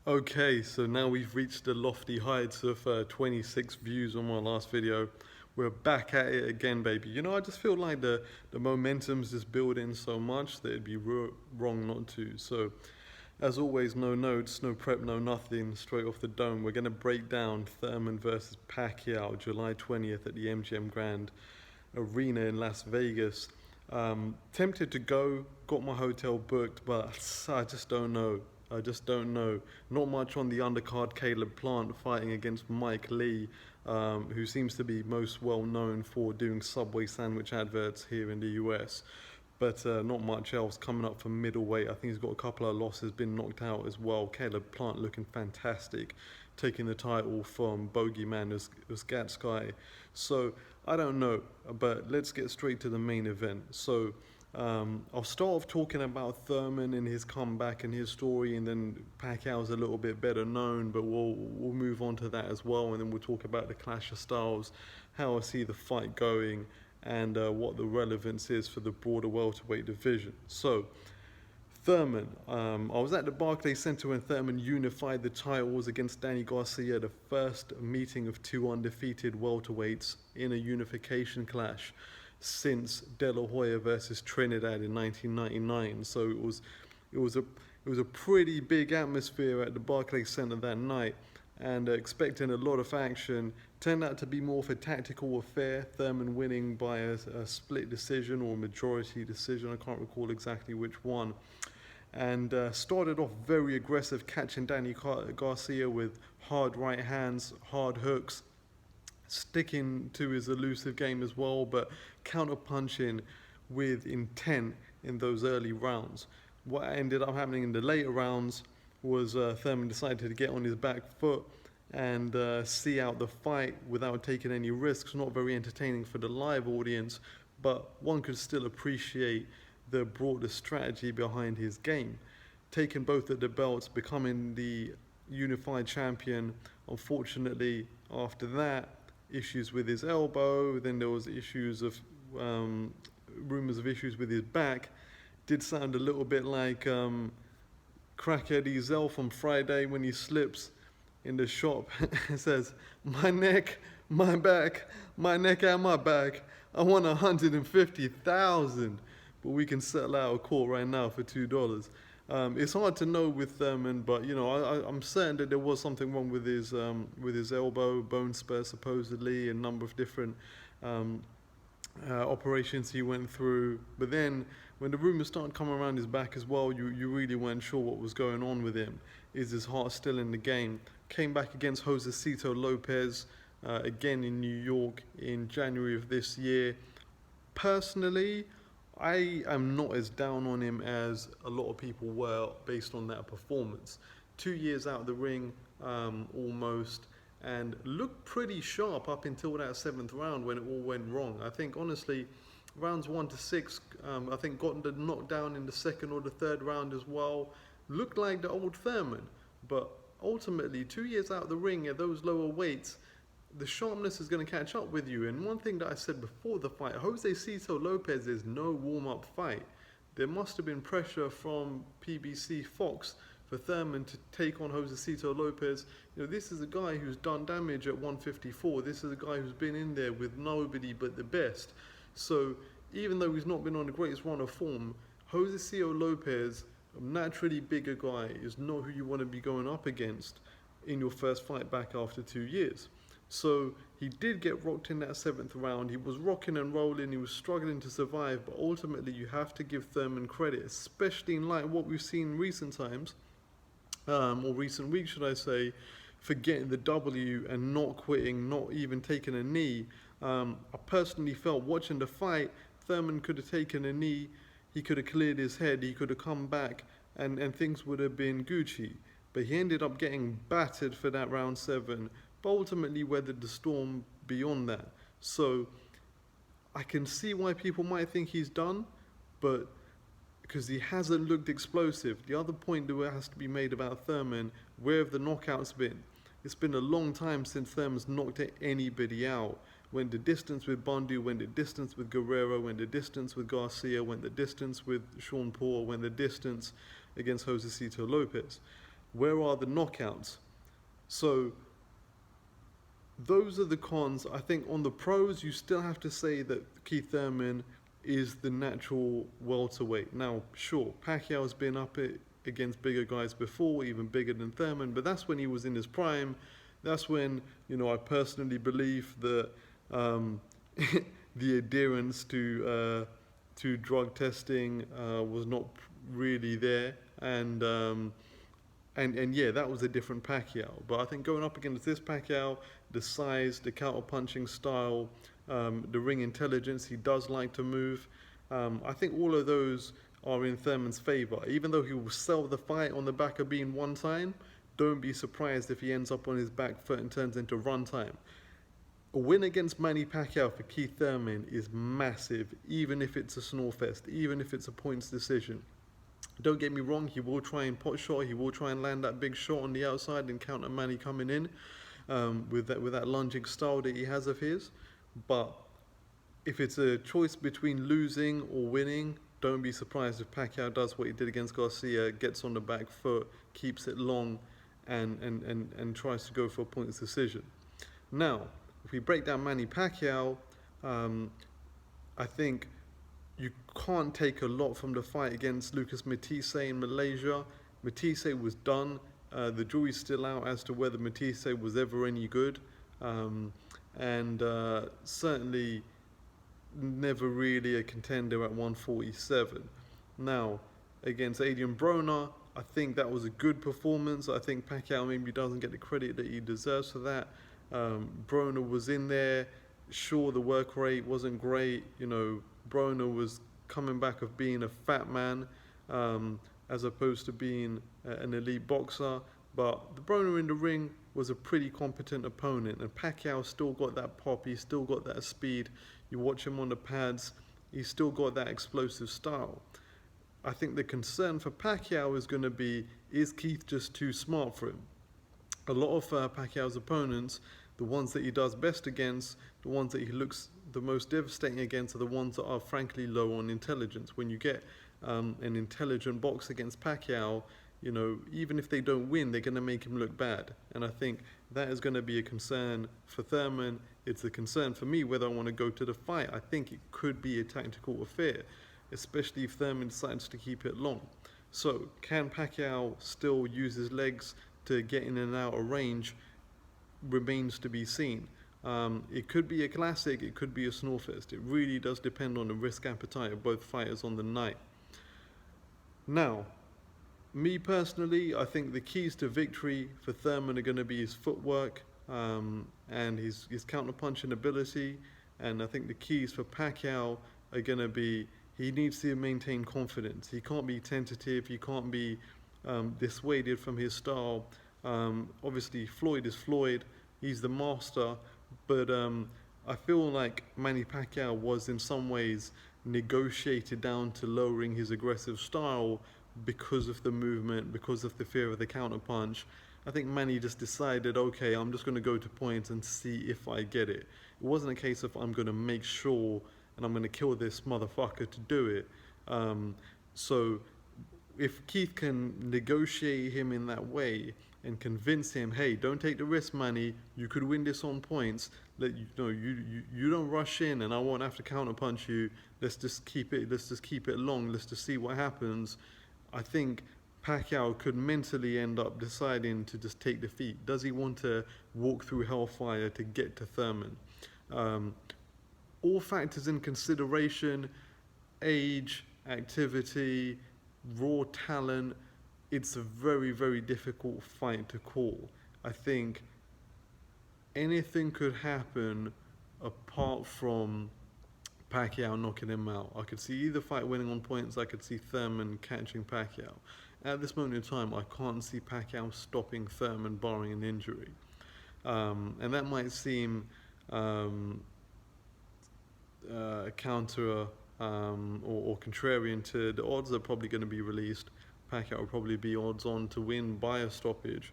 Okay, so now we've reached the lofty heights of 26 views on my last video. We're back at it again, baby. I just feel like the momentum's just building so much that it'd be wrong not to. So, as always, no notes, no prep, no nothing, straight off the dome. We're going to break down Thurman versus Pacquiao, July 20th at the MGM Grand Arena in Las Vegas. Tempted to go, got my hotel booked, but I just don't know. I just don't know. Not much on the undercard. Caleb Plant fighting against Mike Lee, who seems to be most well known for doing Subway sandwich adverts here in the US. But not much else coming up for middleweight. I think he's got a couple of losses, been knocked out as well. Caleb Plant looking fantastic, taking the title from Bogeyman Uzgatsky. So I don't know, but let's get straight to the main event. So I'll start off talking about Thurman and his comeback and his story, and then Pacquiao's a little bit better known, but we'll move on to that as well, and then we'll talk about the clash of styles, how I see the fight going, and what the relevance is for the broader welterweight division. So Thurman, I was at the Barclays Center when Thurman unified the titles against Danny Garcia, the first meeting of two undefeated welterweights in a unification clash since De La Hoya versus Trinidad in 1999. So it was a pretty big atmosphere at the Barclays Center that night, and expecting a lot of action. Turned out to be more of a tactical affair. Thurman winning by a split decision or majority decision. I can't recall exactly which one. And started off very aggressive, catching Danny Garcia with hard right hands, hard hooks, sticking to his elusive game as well, but counter-punching with intent in those early rounds. What ended up happening in the later rounds was Thurman decided to get on his back foot and see out the fight without taking any risks. Not very entertaining for the live audience, but one could still appreciate the broader strategy behind his game. Taking both of the belts, becoming the unified champion. Unfortunately, after that, issues with his elbow, then there was issues of rumors of issues with his back. Did sound a little bit like Crack Eddie Zell from Friday when he slips in the shop and says, "My neck, my back, my neck and my back. I want 150,000, but we can settle out of court right now for $2." It's hard to know with Thurman, but I'm certain that there was something wrong with his elbow, bone spur supposedly, a number of different operations he went through. But then when the rumors started coming around his back as well, you really weren't sure what was going on with him. Is his heart still in the game? Came back against Josecito Lopez again in New York in January of this year. Personally, I am not as down on him as a lot of people were based on that performance. 2 years out of the ring, almost, and looked pretty sharp up until that seventh round when it all went wrong. I think, honestly, rounds 1 to 6, I think got the knockdown in the second or the third round as well. Looked like the old Thurman, but ultimately, 2 years out of the ring at those lower weights, the sharpness is going to catch up with you. And one thing that I said before the fight, Josecito Lopez is no warm-up fight. There must have been pressure from PBC Fox for Thurman to take on Josecito Lopez. This is a guy who's done damage at 154. This is a guy who's been in there with nobody but the best. So even though he's not been on the greatest run of form, Josecito Lopez, a naturally bigger guy, is not who you want to be going up against in your first fight back after 2 years. So he did get rocked in that seventh round. He was rocking and rolling. He was struggling to survive. But ultimately, you have to give Thurman credit, especially in light of what we've seen in recent times, or recent weeks, should I say, for getting the W and not quitting, not even taking a knee. I personally felt watching the fight, Thurman could have taken a knee. He could have cleared his head. He could have come back, and things would have been Gucci. But he ended up getting battered for that round 7. But ultimately weathered the storm beyond that. So I can see why people might think he's done, but because he hasn't looked explosive. The other point that has to be made about Thurman, where have the knockouts been? It's been a long time since Thurman's knocked anybody out. Went the distance with Bundu, went the distance with Guerrero, went the distance with Garcia, went the distance with Sean Paul, went the distance against Josecito Lopez. Where are the knockouts? So those are the cons. I think on the pros, you still have to say that Keith Thurman is the natural welterweight. Now, sure, Pacquiao's been up it against bigger guys before, even bigger than Thurman, but that's when he was in his prime. That's when, I personally believe that the adherence to drug testing was not really there, and yeah, that was a different Pacquiao. But I think going up against this Pacquiao, the size, the counter punching style, the ring intelligence, he does like to move. I think all of those are in Thurman's favor. Even though he will sell the fight on the back of being one time, don't be surprised if he ends up on his back foot and turns into run time. A win against Manny Pacquiao for Keith Thurman is massive, even if it's a snore fest, even if it's a points decision. Don't get me wrong, he will try and pot shot, he will try and land that big shot on the outside and counter Manny coming in with that lunging style that he has of his. But if it's a choice between losing or winning, don't be surprised if Pacquiao does what he did against Garcia, gets on the back foot, keeps it long, and tries to go for a points decision. Now, if we break down Manny Pacquiao, I think you can't take a lot from the fight against Lucas Matisse in Malaysia. Matisse was done. The jury's still out as to whether Matisse was ever any good, and certainly never really a contender at 147. Now, against Adrian Broner, I think that was a good performance. I think Pacquiao maybe doesn't get the credit that he deserves for that. Broner was in there. Sure, the work rate wasn't great. Broner was coming back of being a fat man as opposed to being an elite boxer. But the Broner in the ring was a pretty competent opponent, and Pacquiao still got that pop. He still got that speed. You watch him on the pads, he's still got that explosive style. I think the concern for Pacquiao is going to be, is Keith just too smart for him? A lot of Pacquiao's opponents, the ones that he does best against, the ones that he looks the most devastating against, are the ones that are frankly low on intelligence. When you get an intelligent box against Pacquiao, even if they don't win, they're going to make him look bad. And I think that is going to be a concern for Thurman. It's a concern for me whether I want to go to the fight. I think it could be a tactical affair, especially if Thurman decides to keep it long. So, can Pacquiao still use his legs to get in and out of range? Remains to be seen. It could be a classic, it could be a snorefest. It really does depend on the risk appetite of both fighters on the night. Now, me personally, I think the keys to victory for Thurman are going to be his footwork and his counter-punching ability. And I think the keys for Pacquiao are going to be, he needs to maintain confidence. He can't be tentative, he can't be dissuaded from his style. Obviously, Floyd is Floyd, he's the master, but I feel like Manny Pacquiao was in some ways negotiated down to lowering his aggressive style because of the movement, because of the fear of the counterpunch. I think Manny just decided, okay, I'm just going to go to points and see if I get it. It wasn't a case of I'm going to make sure and I'm going to kill this motherfucker to do it. So if Keith can negotiate him in that way and convince him, hey, don't take the risk, Manny, you could win this on points, you don't rush in and I won't have to counterpunch you, let's just keep it long, let's just see what happens. I think Pacquiao could mentally end up deciding to just take defeat. Does he want to walk through hellfire to get to Thurman? All factors in consideration, age, activity, raw talent, it's a very, very difficult fight to call. I think anything could happen apart from Pacquiao knocking him out. I could see either fight winning on points, I could see Thurman catching Pacquiao. At this moment in time, I can't see Pacquiao stopping Thurman barring an injury. And that might seem counter or contrarian to the odds that are probably going to be released. Pacquiao will probably be odds on to win by a stoppage.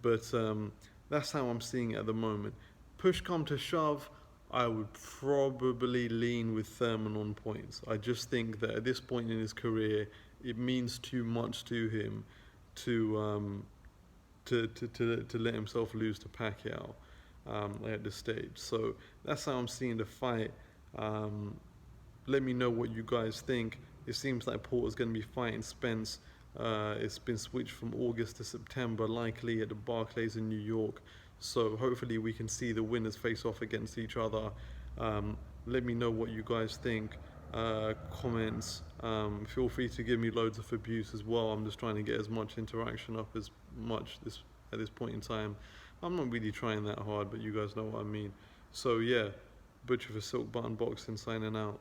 But that's how I'm seeing it at the moment. Push come to shove, I would probably lean with Thurman on points. I just think that at this point in his career, it means too much to him to to let himself lose to Pacquiao at this stage. So that's how I'm seeing the fight. Let me know what you guys think. It seems like Porter's going to be fighting Spence. It's been switched from August to September, likely at the Barclays in New York. So hopefully we can see the winners face off against each other. Let me know what you guys think. Comments. Feel free to give me loads of abuse as well. I'm just trying to get as much interaction up as much at this point in time. I'm not really trying that hard, but you guys know what I mean. So yeah, Butcher for Silk Button Boxing signing out.